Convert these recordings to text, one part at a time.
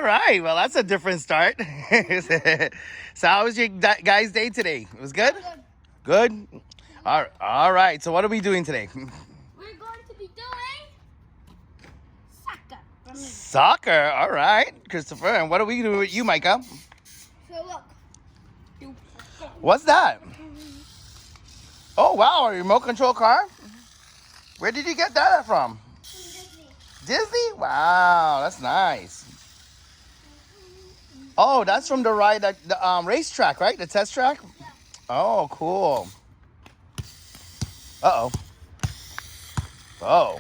All right. Well, that's a different start. So how was your guys' day today? It was good? Good? All right. So what are we doing today? We're going to be doing soccer. Soccer. All right, Christopher. And what are we doing with you, Micah? So look. What's that? Oh, wow. A remote control car? Where did you get that from? Disney. Disney? Wow. That's nice. Oh, that's from the ride at the racetrack, right? The test track? Yeah. Oh, cool. Uh-oh. Oh. All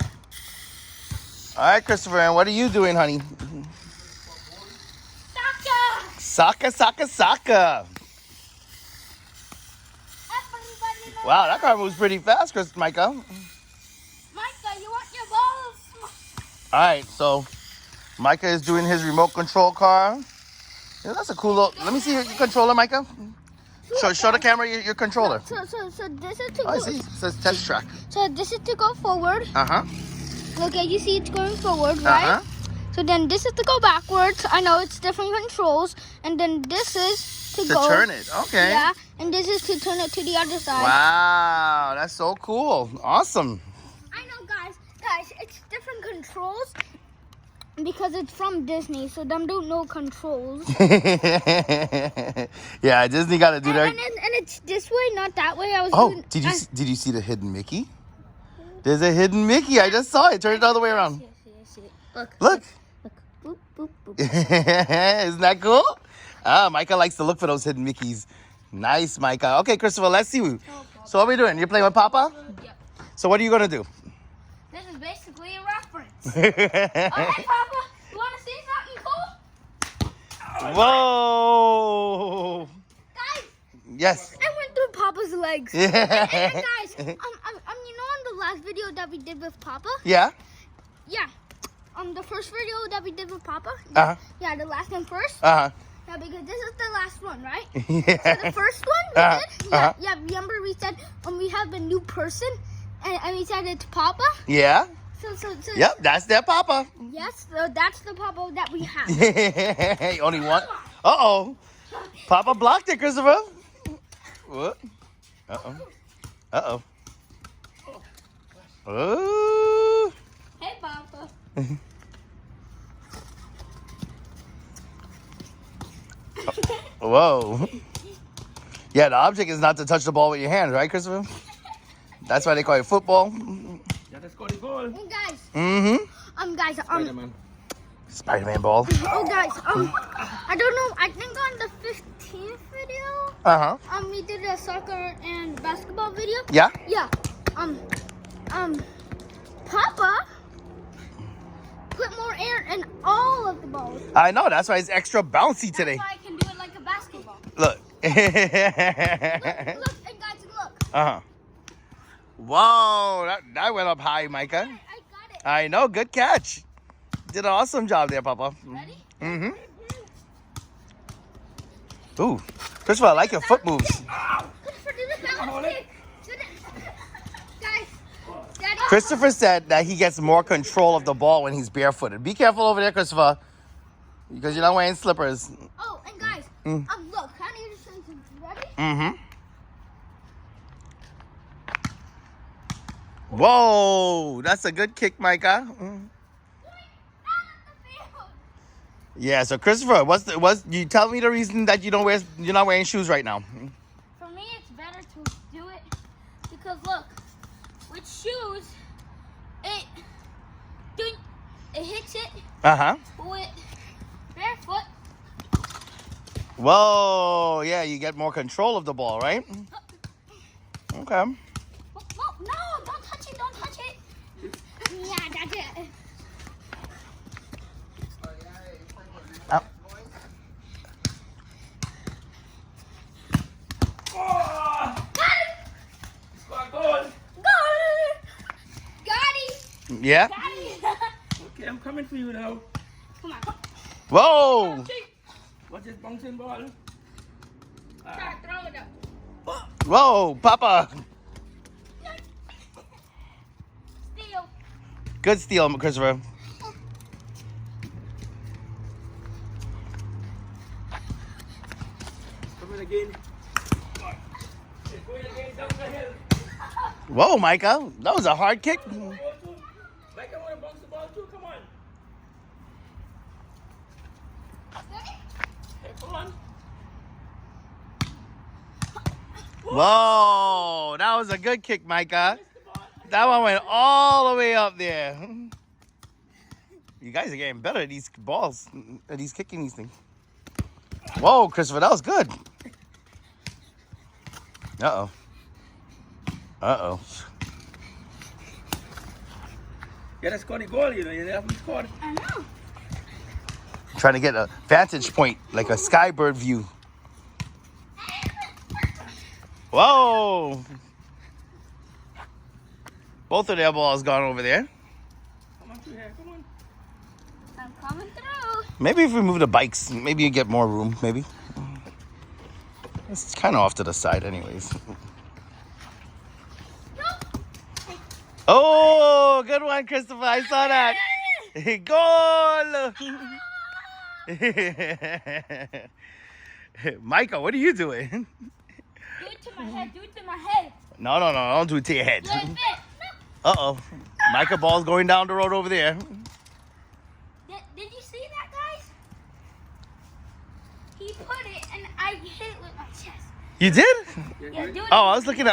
right, Christopher, and what are you doing, honey? Soccer. Soccer, soccer, soccer. Wow, that car moves pretty fast, Micah. Micah, you want your balls? All right, so Micah is doing his remote control car. Yeah, that's a cool little... Let me see your controller, Micah. Show the camera your controller. So this is to Oh, I go. see. It says test track. So this is to go forward. Uh-huh. Okay, you see it's going forward, right? So then this is to go backwards. I know it's different controls. And then this is to go. turn it. Okay. Yeah, and this is to turn it to the other side. Wow, that's so cool. Awesome. I know, guys, it's different controls because it's from Disney, so them don't know controls. Yeah, Disney got to do that. And it's this way, not that way. Did you see the hidden Mickey? There's a hidden Mickey. I just saw it. Turn it the other way around. Yes. Look. Look. Boop, boop, boop. Isn't that cool? Micah likes to look for those hidden Mickeys. Nice, Micah. Okay, Christopher, let's see. So what are we doing? You're playing with Papa? Yep. So what are you going to do? This is basically a reference. Hey, Papa, you want to see something cool? Whoa. Guys, Yes. I went through Papa's legs. Yeah. And guys, you know on the last video that we did with Papa? Yeah? Yeah. The first video that we did with Papa? Uh-huh. Yeah, the last one first. Uh-huh. Yeah, because this is the last one, right? Yeah. So the first one we did? Yeah, Uh-huh. yeah, remember we said when we have a new person and we said it's Papa? Yeah? So Yep, that's their Papa. yes, so that's the Papa that we have. Only one. Uh-oh. Papa blocked it, Christopher. What? Uh-oh. Uh-oh. Oh. Hey, Papa. Whoa. Yeah, the object is not to touch the ball with your hands, right, Christopher? That's why they call it football. Hey, guys. Mm-hmm. Guys, Spider-Man ball. oh, guys, I don't know, I think on the 15th video, Uh-huh. we did a soccer and basketball video. Yeah? Yeah. Papa put more air in all of the balls. I know, that's why it's extra bouncy today. That's why I can do it like a basketball. Look. Look, and guys, look. Uh-huh. Whoa, that went up high, Micah. I got it. I know, good catch. Did an awesome job there, Papa. Ready? Mm-hmm. Ooh, Christopher, I like your foot moves. Christopher, do the balance kick. Guys, Daddy. Christopher said that he gets more control of the ball when he's barefooted. Be careful over there, Christopher, because you're not wearing slippers. Oh, and guys, look, I need to show you something. Ready? Mm-hmm. Whoa, that's a good kick, Micah. Yeah, so Christopher, you tell me the reason that you're not wearing shoes right now? For me, it's better to do it because look, with shoes, it hits it. Uh-huh. With barefoot. Whoa, yeah, you get more control of the ball, right? Okay. No, don't touch it, don't touch it. Yeah, that's it. Yeah? Okay, I'm coming for you now. Come on. Whoa! What's this bouncing ball? Try to throw it up. Whoa, Papa! Steal. Good steal, Christopher. Whoa, Micah. That was a hard kick. Micah want to bounce the ball too. Come on. Hey, come on. Whoa, that was a good kick, Micah. That one went all the way up there. You guys are getting better at these balls, at these kicking these things. Whoa, Christopher, that was good. Uh-oh. Uh-oh. Yeah, that's scored the goal, you know. You haven't scored. I know. Trying to get a vantage point, like a skybird view. Whoa! Both of their balls gone over there. Come on through here. Come on. I'm coming through. Maybe if we move the bikes, maybe you get more room, maybe. It's kind of off to the side anyways. Oh, good one, Christopher. I saw that. Goal! Micah, what are you doing? Do it to my head. Do it to my head. No, don't do it to your head. Like this. Uh-oh. Micah ball's going down the road over there. Did you see that, guys? He put it and I hit it with my chest. You did? Yeah, do it. Oh, I was looking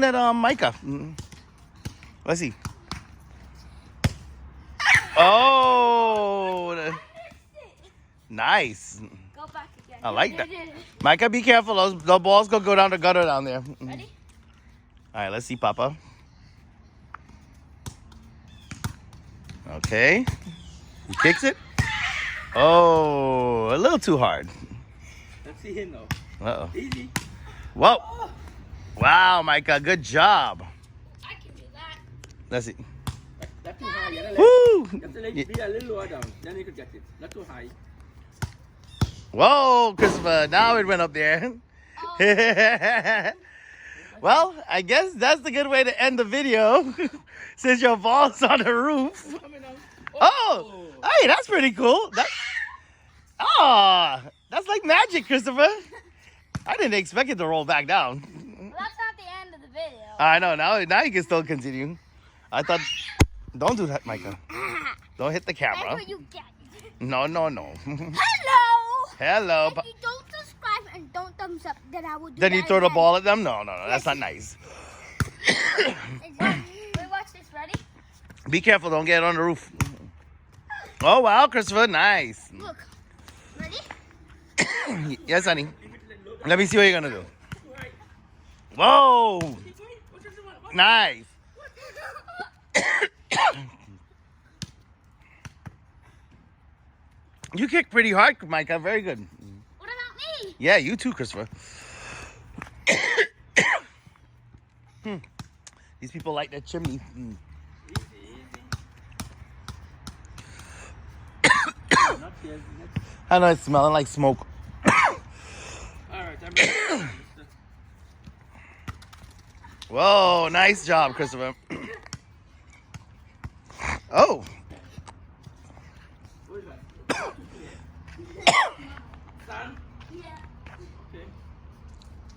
at Micah. Let's see. Oh, I missed it. nice. Go back again. I like that. Micah, be careful. The ball's gonna go down the gutter down there. Ready? All right, let's see, Papa. Okay. He kicks it. Oh, a little too hard. Let's see him now. Uh-oh. Easy. Whoa. Wow, Micah, good job. I can do that. Let's see. That's too high. You Woo! have to let it be a little lower down. Then you could get it. Not too high. Whoa, Christopher, now it went up there. Well, I guess that's the good way to end the video since your ball's on the roof. Coming out. Oh, hey, that's pretty cool. That's like magic, Christopher. I didn't expect it to roll back down. Well, that's not the end of the video. I know, now you can still continue. I thought, don't do that, Micah. Don't hit the That's camera. what you get. No. Hello. Hello. If you don't subscribe and don't thumbs up, then I will do Then that you throw the again. ball at them? No, that's not nice. Wait, watch this. Ready? Be careful, don't get on the roof. Oh, wow, Christopher, nice. Look. Ready? Yes, honey. Let me see what you're going to do. Whoa, nice. You kicked pretty hard, Micah. Very good. What about me? Yeah, you too, Christopher. These people like that chimney. Not here. I know it's smelling like smoke. Alright, I'm ready. Whoa, nice job, Christopher. Oh. What is that? Sand? Yeah. Okay.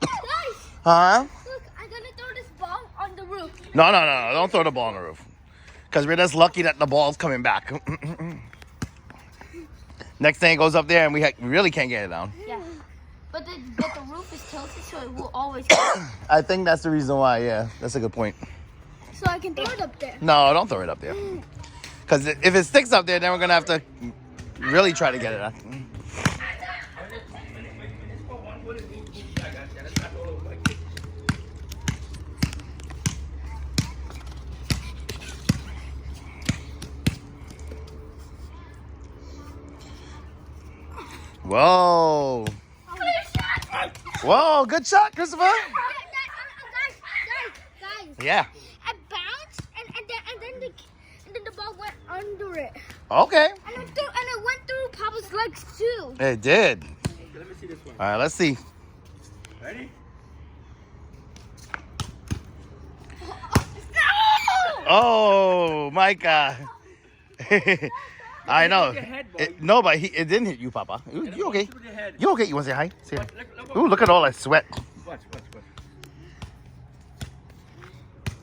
Guys, Huh? look, I'm gonna throw this ball on the roof. No. Don't throw the ball on the roof. Because we're just lucky that the ball's coming back. Next thing it goes up there and we really can't get it down. Yeah. But the roof is tilted, so it will always. I think that's the reason why, yeah. That's a good point. So I can throw it up there. No, don't throw it up there. Because if it sticks up there, then we're going to have to really try to get it out. Whoa. Whoa, good shot, Christopher. Guys. Yeah. I bounced and then the ball went under it. Okay. And it went through Papa's legs too. It did. Okay, let me see this one. All right, let's see. Ready? No! Oh, Micah. I know. Hit your head, boy. No, but it didn't hit you, Papa. You okay? Through the head. You okay? You want to say hi? Say hi. Look, Ooh, look at all that sweat. Watch.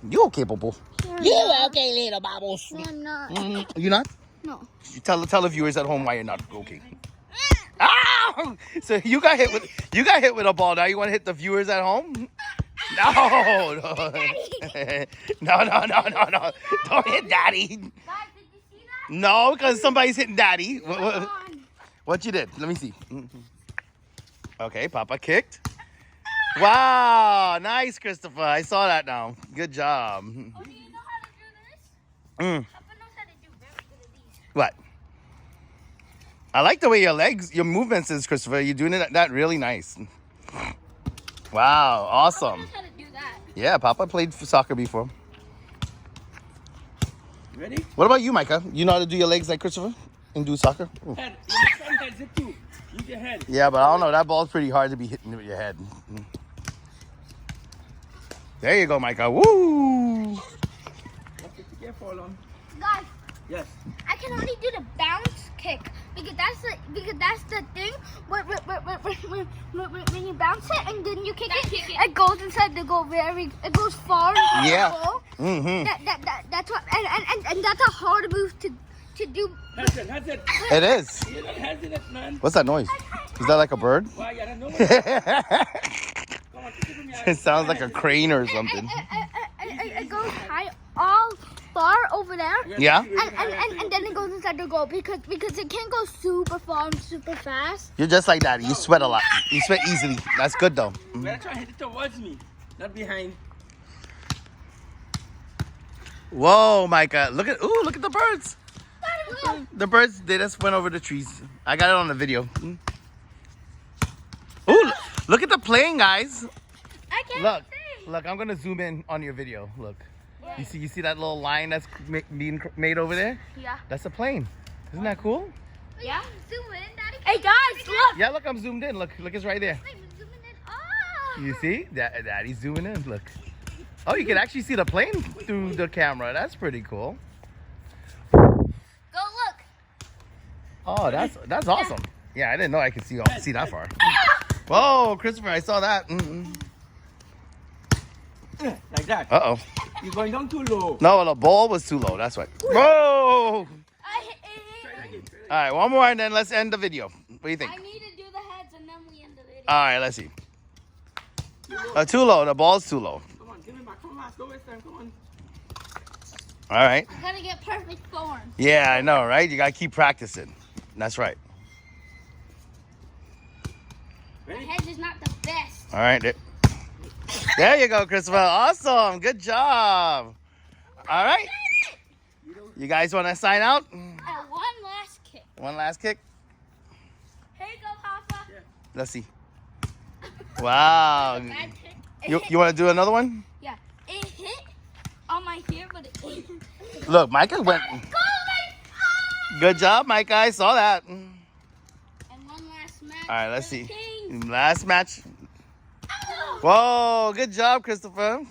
You okay, Bobo? You okay, little bubbles? No, I'm not. You not? No. Tell the viewers at home why you're not okay. Ah! So you got hit with a ball. Now you want to hit the viewers at home? No, no, no. Don't hit Daddy. Guys, did you see that? No, because somebody's hitting Daddy. Come on. What you did? Let me see. Okay, Papa kicked. Wow, nice, Christopher. I saw that now. Good job. Oh, do you know how to do this? Mm. Papa knows how to do very good at these. What? I like the way your movements is, Christopher. You're doing that really nice. Wow, Papa awesome. knows how to do that. Yeah, Papa played soccer before. Ready? What about you, Micah? You know how to do your legs like Christopher and do soccer? Ooh. Head. Your front head, zip too. Use your head. Yeah, but I don't know. That ball's pretty hard to be hitting with your head. There you go, Micah. Woo! Okay, be careful on. Guys, Yes. I can only do the bounce kick because that's the thing when you bounce it and then you kick it goes inside the goal it goes far into Yeah. the goal. Mm-hmm. That's what and that's a hard move to do. That's it. It is. You're not hesitant, man. What's that noise? Is that like a bird? Why? I don't know. Come on, take it from me. It sounds like a crane or something. It goes high all far over there. Yeah? And then it goes inside the goal because it can't go super far and super fast. You're just like that. You sweat a lot. You sweat easily. That's good, though. You better try to hit it towards me, not behind. Whoa, Micah. Look at the birds. The birds, they just went over the trees. I got it on the video. Ooh, look at the plane, guys. I can't Look, I'm gonna zoom in on your video. Look, you see that little line that's being made over there? Yeah. That's a plane. Isn't that cool? Yeah. Zoom in, Daddy. Hey guys, look. Yeah, look, I'm zoomed in. Look, it's right there. I'm zooming in. Oh. You see? Daddy's zooming in. Look. Oh, you can actually see the plane through the camera. That's pretty cool. Go look. Oh, that's awesome. Yeah, I didn't know I could see that far. Whoa, Christopher, I saw that. Like that. Uh-oh. You're going down too low. No, the ball was too low. That's right. Whoa! Try it again. All right, one more and then let's end the video. What do you think? I need to do the heads and then we end the video. All right, let's see. Too low. The ball's too low. Come on, give me back. Come on, let's go this time. Come on. All right. I gotta get perfect form. Yeah, I know, right? You got to keep practicing. That's right. The heads is not the best. All right. There you go, Christopher. Awesome. Good job. All right. You guys want to sign out? One last kick. One last kick. Here you go, Papa. Let's see. Wow. Bad kick. You want to do another one? Yeah. It hit on my hair, but it hit. Look, Micah went. Good job, Micah. I saw that. And one last match. All right, let's for the see. Kings. Last match. Whoa, good job, Christopher.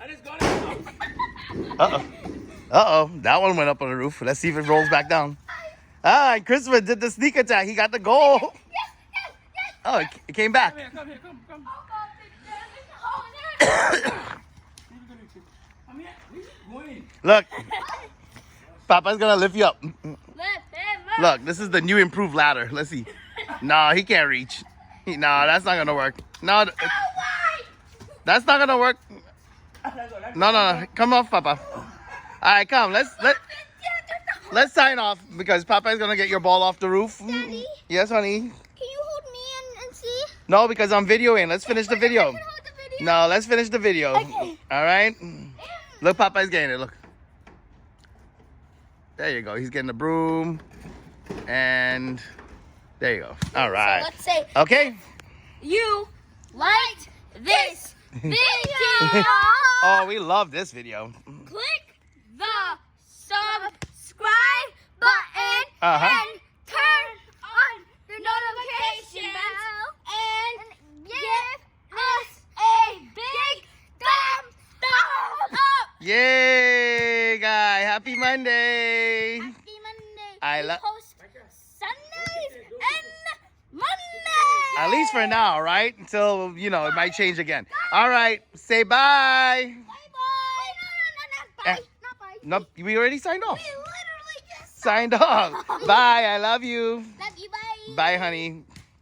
I just got it. Uh-oh. That one went up on the roof. Let's see if it rolls back down. Ah, and Christopher did the sneak attack. He got the goal. Yes. Oh, it came back. Come here. Come. Oh, God, big damage. Come here. Where you going? Look. Papa's going to lift you up. Lift him up. Look, this is the new improved ladder. Let's see. No, he can't reach. No, that's not going to work. No, that's not going to work. No. Come off, Papa. All right, come. Let's sign off because Papa is going to get your ball off the roof. Daddy? Yes, honey. Can you hold me and see? No, because I'm videoing. Let's finish the video. I can hold the video. No, let's finish the video. Okay. All right? Look, Papa's getting it. Look. There you go. He's getting the broom. And there you go. All right. So let's say, Okay. you liked this video. Oh, we love this video. Click the subscribe button Uh-huh. and turn on the notification bell and give us a big thumbs up. Yay, guy. Happy Monday. Happy Monday. I We love. post Sundays and Mondays. I At least for now, right? Until, you know, it might change again. All right. Say bye. Bye. Not bye. No, we already signed off. We literally just Signed off. Bye. I love you. love you. Bye. Bye, honey.